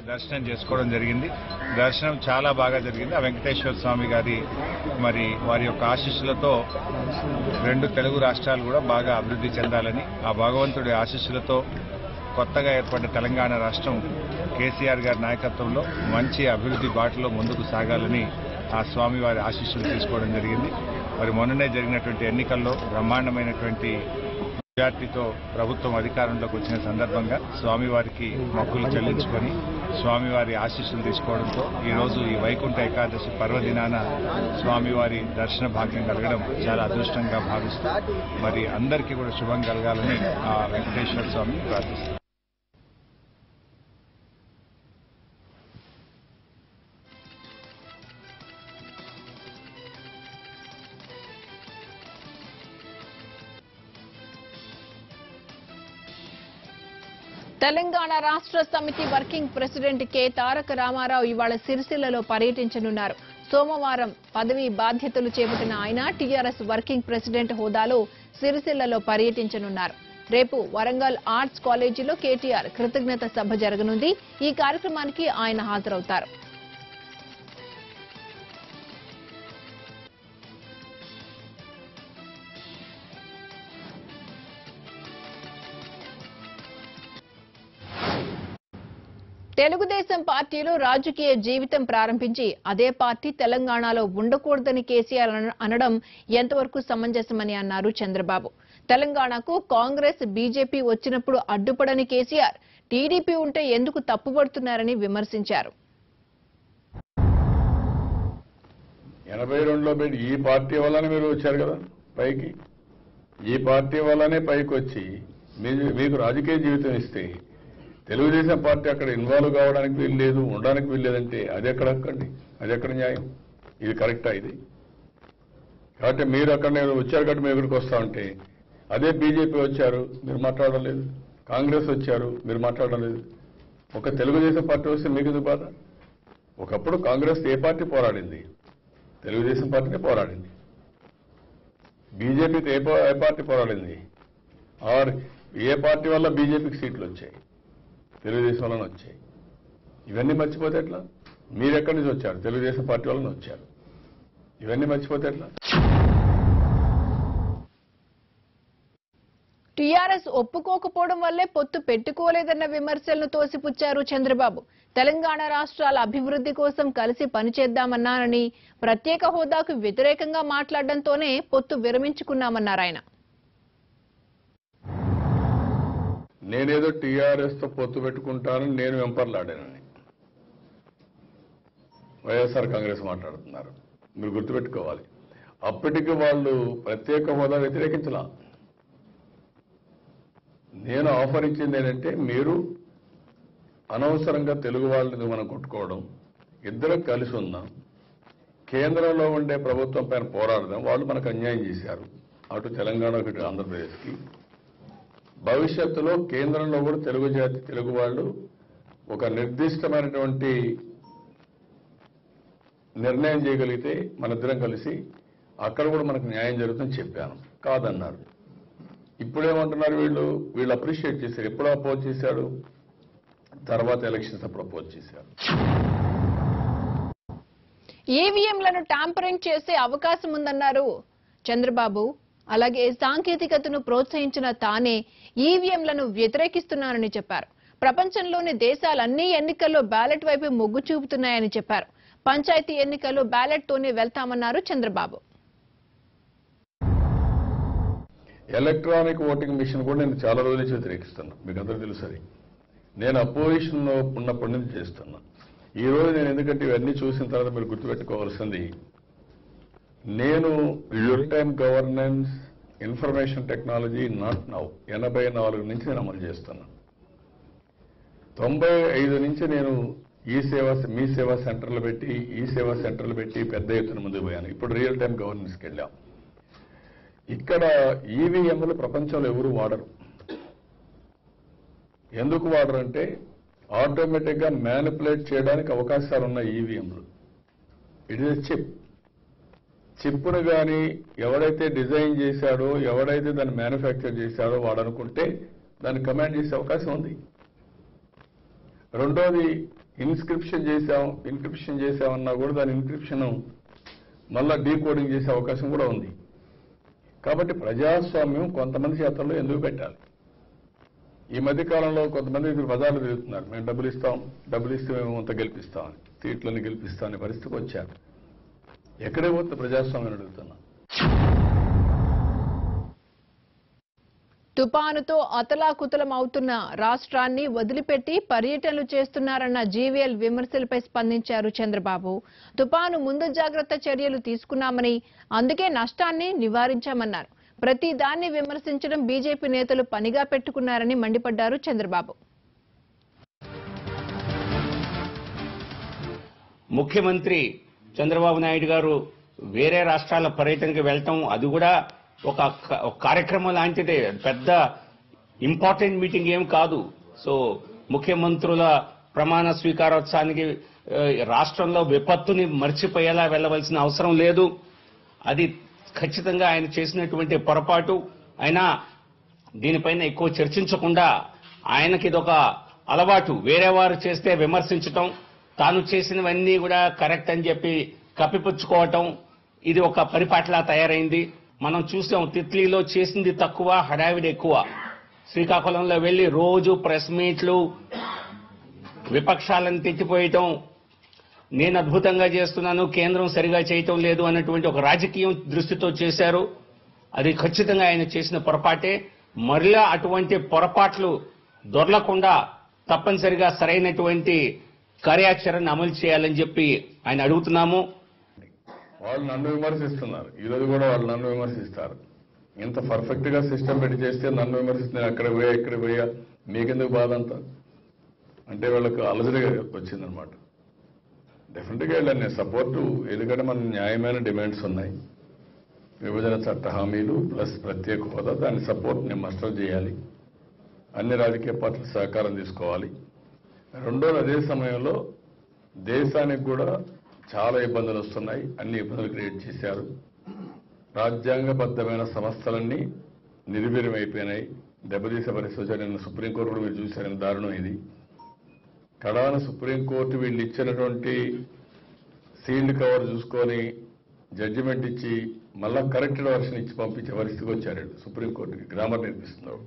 దర్శనం చేసుకోవడం జరిగింది. దర్శనం చాలా బాగా జరిగింది. ఆ వెంకటేశ్వర స్వామి గారి వారి యొక్క ఆశీస్సులతో రెండు తెలుగు రాష్ట్రాలు కూడా బాగా అభివృద్ధి చెందాలని, ఆ భగవంతుడి ఆశీస్సులతో కొత్తగా ఏర్పడిన తెలంగాణ రాష్ట్రం కేసీఆర్ గారి నాయకత్వంలో మంచి అభివృద్ధి బాటలో ముందుకు సాగాలని ఆ స్వామివారి ఆశీస్సులు తీసుకోవడం జరిగింది. మొన్ననే జరిగినటువంటి ఎన్నికల్లో బ్రహ్మాండమైనటువంటి మెజార్టీతో ప్రభుత్వం అధికారంలోకి వచ్చిన సందర్భంగా స్వామివారికి మొక్కులు చెల్లించుకొని స్వామివారి ఆశీస్సులు తీసుకోవడంతో ఈరోజు ఈ వైకుంఠ ఏకాదశి పర్వదినాన స్వామివారి దర్శన భాగ్యం కలగడం చాలా అదృష్టంగా భావిస్తూ అందరికీ కూడా శుభం కలగాలని ఆ వెంకటేశ్వర స్వామిని ప్రార్థిస్తారు. తెలంగాణ రాష్ట్ర సమితి వర్కింగ్ ప్రెసిడెంట్ కె తారక రామారావు ఇవాళ సిరిసిల్లలో పర్యటించనున్నారు. సోమవారం పదవీ బాధ్యతలు చేపట్టిన ఆయన టీఆర్ఎస్ వర్కింగ్ ప్రెసిడెంట్ హోదాలో సిరిసిల్లలో పర్యటించనున్నారు. రేపు వరంగల్ ఆర్ట్స్ కాలేజీలో కేటీఆర్ కృతజ్ఞత సభ జరగనుంది. ఈ కార్యక్రమానికి ఆయన హాజరవుతారు. తెలుగుదేశం పార్టీలో రాజకీయ జీవితం ప్రారంభించి అదే పార్టీ తెలంగాణలో ఉండకూడదని కేసీఆర్ అనడం ఎంతవరకు సమంజసమని అన్నారు చంద్రబాబు. తెలంగాణకు కాంగ్రెస్ బీజేపీ వచ్చినప్పుడు అడ్డుపడని కేసీఆర్ టీడీపీ ఉంటే ఎందుకు తప్పుపడుతున్నారని విమర్శించారు. 82లో ఈ పార్టీ వల్లనే మీరు వచ్చారు కదా పైకి, ఈ పార్టీ వల్లనే పైకి వచ్చి మీకు రాజకీయ జీవితం ఇస్తే తెలుగుదేశం పార్టీ అక్కడ ఇన్వాల్వ్ కావడానికి వీల్లేదు, ఉండడానికి వీల్లేదంటే అది ఎక్కడ న్యాయం? ఇది కరెక్టా? ఇది కాబట్టి మీరు అక్కడ నేను వచ్చారు కాబట్టి మేము ఇక్కడికి వస్తా ఉంటే అదే బీజేపీ వచ్చారు మీరు మాట్లాడడం లేదు, కాంగ్రెస్ వచ్చారు మీరు మాట్లాడడం లేదు. ఒక తెలుగుదేశం పార్టీ వస్తే మీకు ఎందుకు బాధ? ఒకప్పుడు కాంగ్రెస్ ఏ పార్టీ పోరాడింది? తెలుగుదేశం పార్టీనే పోరాడింది. బీజేపీతో ఏ పార్టీ పోరాడింది? ఆర్ ఏ పార్టీ వల్ల బీజేపీకి సీట్లు వచ్చాయి? తెలుగుదేశం వలన వచ్చాయి. ఇవన్నీ మర్చిపోతే ఎట్లా? మీరు ఎక్కడి నుంచి వచ్చారు? తెలుగుదేశం పార్టీ వలన వచ్చారు. ఇవన్నీ మర్చిపోతే ఎట్లా? టీఆర్ఎస్ ఒప్పుకోకపోవడం వల్లే పొత్తు పెట్టుకోలేదన్న విమర్శలను తోసిపుచ్చారు చంద్రబాబు. తెలంగాణ రాష్ట్రాల అభివృద్ధి కోసం కలిసి పనిచేద్దామన్నారని, ప్రత్యేక హోదాకు వ్యతిరేకంగా మాట్లాడడంతోనే పొత్తు విరమించుకున్నామన్నారు ఆయన. నేనేదో టీఆర్ఎస్తో పొత్తు పెట్టుకుంటానని నేను వెంపర్లాడానని వైఎస్ఆర్ కాంగ్రెస్ మాట్లాడుతున్నారు. మీరు గుర్తుపెట్టుకోవాలి, అప్పటికి వాళ్ళు ప్రత్యేక హోదా వ్యతిరేకించలా. నేను ఆఫర్ ఇచ్చింది ఏంటంటే మీరు అనవసరంగా తెలుగు వాళ్ళని మనం కొట్టుకోవడం, ఇద్దరం కలిసి ఉందాం, కేంద్రంలో ఉండే ప్రభుత్వం పైన పోరాడదాం. వాళ్ళు మనకు అన్యాయం చేశారు, అటు తెలంగాణ ఇటు ఆంధ్రప్రదేశ్కి. భవిష్యత్తులో కేంద్రంలో కూడా తెలుగు వాళ్ళు ఒక నిర్దిష్టమైనటువంటి నిర్ణయం చేయగలిగితే మనిద్దరం కలిసి అక్కడ కూడా మనకు న్యాయం జరుగుతుందని చెప్పాను. కాదన్నారు. ఇప్పుడేమంటున్నారు వీళ్ళు అప్రిషియేట్ చేశారు. ఎప్పుడు అపోజ్ చేశాడు? తర్వాత ఎలక్షన్స్ అప్పుడు అపోజ్ చేశారు. ఈవీఎంలను ట్యాంపరింగ్ చేసే అవకాశం ఉందన్నారు చంద్రబాబు. అలాగే సాంకేతికతను ప్రోత్సహించిన తానే ఈవీఎంలను వ్యతిరేకిస్తున్నానని చెప్పారు. ప్రపంచంలోని దేశాలన్నీ ఎన్నికల్లో బ్యాలెట్ వైపు మొగ్గు చూపుతున్నాయని చెప్పారు. పంచాయతీ ఎన్నికల్లో బ్యాలెట్ తోనే వెళ్తామన్నారు చంద్రబాబు. ఎలక్ట్రానిక్ ఓటింగ్ మిషన్ కూడా నేను చాలా రోజుల నుంచి వ్యతిరేకిస్తున్నా. మీకు అందరూ తెలుసు. అది నేను అపోజిషన్లో ఉన్నప్పటి నుంచి చేస్తున్నా. ఈ రోజు నేను ఎందుకంటే ఇవన్నీ చూసిన తర్వాత మీరు గుర్తుపెట్టుకోవాల్సింది, నేను real time governance information technology not now 84 నుంచి నేను అమలు చేస్తున్నా. 95 నుంచి నేను మీ సేవా సెంటర్లు పెట్టి పెద్ద ఎత్తున ముందుకు పోయాను. ఇప్పుడు రియల్ టైమ్ గవర్నెన్స్కి వెళ్ళాం. ఇక్కడ ఈవీఎంలు ప్రపంచంలో ఎవరు వాడరు. ఎందుకు వాడరు అంటే ఆటోమేటిక్గా మ్యానిపులేట్ చేయడానికి అవకాశాలు ఉన్న ఈవీఎంలు. ఇట్ ఈస్ చిప్ను కానీ ఎవడైతే డిజైన్ చేశాడో, ఎవడైతే దాన్ని మ్యానుఫ్యాక్చర్ చేశాడో వాడనుకుంటే దాన్ని కమాండ్ చేసే అవకాశం ఉంది. రెండోది ఇన్క్రిప్షన్ చేసామన్నా కూడా దాని ఇన్క్రిప్షన్ మళ్ళా డీకోడింగ్ చేసే అవకాశం కూడా ఉంది. కాబట్టి ప్రజాస్వామ్యం కొంతమంది చేతల్లో ఎందుకు పెట్టాలి? ఈ మధ్య కాలంలో కొంతమంది పదాలు తిరుగుతున్నారు, మేము డబ్బులు ఇస్తే మేము అంత గెలిపిస్తామని, సీట్లను గెలిపిస్తామనే పరిస్థితికి వచ్చారు. ఎక్కడే పోతే ప్రజాస్వామ్యం అడుగుతున్నా. తుపానుతో అతలాకుతలం అవుతున్న రాష్ట్రాన్ని వదిలిపెట్టి పర్యటనలు చేస్తున్నారన్న జీవీఎల్ విమర్శలపై స్పందించారు చంద్రబాబు. తుపాను ముందు జాగ్రత్త చర్యలు తీసుకున్నామని, అందుకే నష్టాన్ని నివారించామన్నారు. ప్రతి దాన్ని విమర్శించడం బీజేపీ నేతలు పనిగా పెట్టుకున్నారని మండిపడ్డారు చంద్రబాబు. ముఖ్యమంత్రి చంద్రబాబు నాయుడు గారు వేరే రాష్ట్రాల పర్యటనకి వెళ్తాం, అది కూడా ఒక కార్యక్రమం లాంటిదే, పెద్ద ఇంపార్టెంట్ మీటింగ్ ఏం కాదు. సో ముఖ్యమంత్రుల ప్రమాణ స్వీకారోత్సవానికి రాష్ట్రంలో విపత్తుని మర్చిపోయేలా వెళ్లవలసిన అవసరం లేదు. అది ఖచ్చితంగా ఆయన చేసినటువంటి పొరపాటు. అయినా దీనిపైన ఎక్కువ చర్చించకుండా ఆయనకి ఇదొక అలవాటు, వేరే వారు చేస్తే విమర్శించటం, తాను చేసినవన్నీ కూడా కరెక్ట్ అని చెప్పి కప్పిపుచ్చుకోవటం, ఇది ఒక పరిపాటిలా తయారైంది. మనం చూసాం, తిత్లీలో చేసింది తక్కువ, హడావిడి ఎక్కువ. శ్రీకాకుళంలో వెళ్లి రోజు ప్రెస్ మీట్లు, విపక్షాలను తిట్టిపోయటం, నేను అద్భుతంగా చేస్తున్నాను, కేంద్రం సరిగా చేయటం లేదు అన్నటువంటి ఒక రాజకీయం దృష్టితో చేశారు. అది ఖచ్చితంగా ఆయన చేసిన పొరపాటే. మరలా అటువంటి పొరపాట్లు దొరలకుండా తప్పనిసరిగా సరైనటువంటి కార్యాచరణ అమలు చేయాలని చెప్పి ఆయన అడుగుతున్నాము. వాళ్ళు నన్ను విమర్శిస్తున్నారు, ఈరోజు కూడా వాళ్ళు నన్ను విమర్శిస్తారు. ఇంత పర్ఫెక్ట్ గా సిస్టమ్ పెట్టి చేస్తే నన్ను విమర్శిస్తున్నారు, అక్కడ పోయా ఇక్కడ పోయా, మీకెందుకు బాధ అంతా అంటే వాళ్ళకు అలజడిగా వచ్చిందనమాట. డెఫినెట్గా వెళ్ళాను నేను సపోర్టు, ఎందుకంటే మన న్యాయమైన డిమాండ్స్ ఉన్నాయి. విభజన చట్ట హామీలు ప్లస్ ప్రత్యేక హోదా, దాని సపోర్ట్ నేను మస్టర్ చేయాలి. అన్ని రాజకీయ పార్టీలు సహకారం తీసుకోవాలి. రెండోది, అదే సమయంలో దేశానికి కూడా చాలా ఇబ్బందులు వస్తున్నాయి, అన్ని ఇబ్బందులు క్రియేట్ చేశారు. రాజ్యాంగబద్ధమైన సంస్థలన్నీ నిర్వీర్యమైపోయినాయి, దెబ్బతీసే పరిస్థితి. నిన్న సుప్రీంకోర్టు కూడా మీరు చూశారని దారుణం ఇది. కడాన సుప్రీంకోర్టు వీళ్ళు ఇచ్చినటువంటి సీల్డ్ కవర్ చూసుకొని జడ్జిమెంట్ ఇచ్చి మళ్ళా కరెక్టెడ్ వర్షన్ ఇచ్చి పంపించే పరిస్థితికి వచ్చారు. సుప్రీంకోర్టుకి గ్రామర్ నేర్పిస్తున్నారు.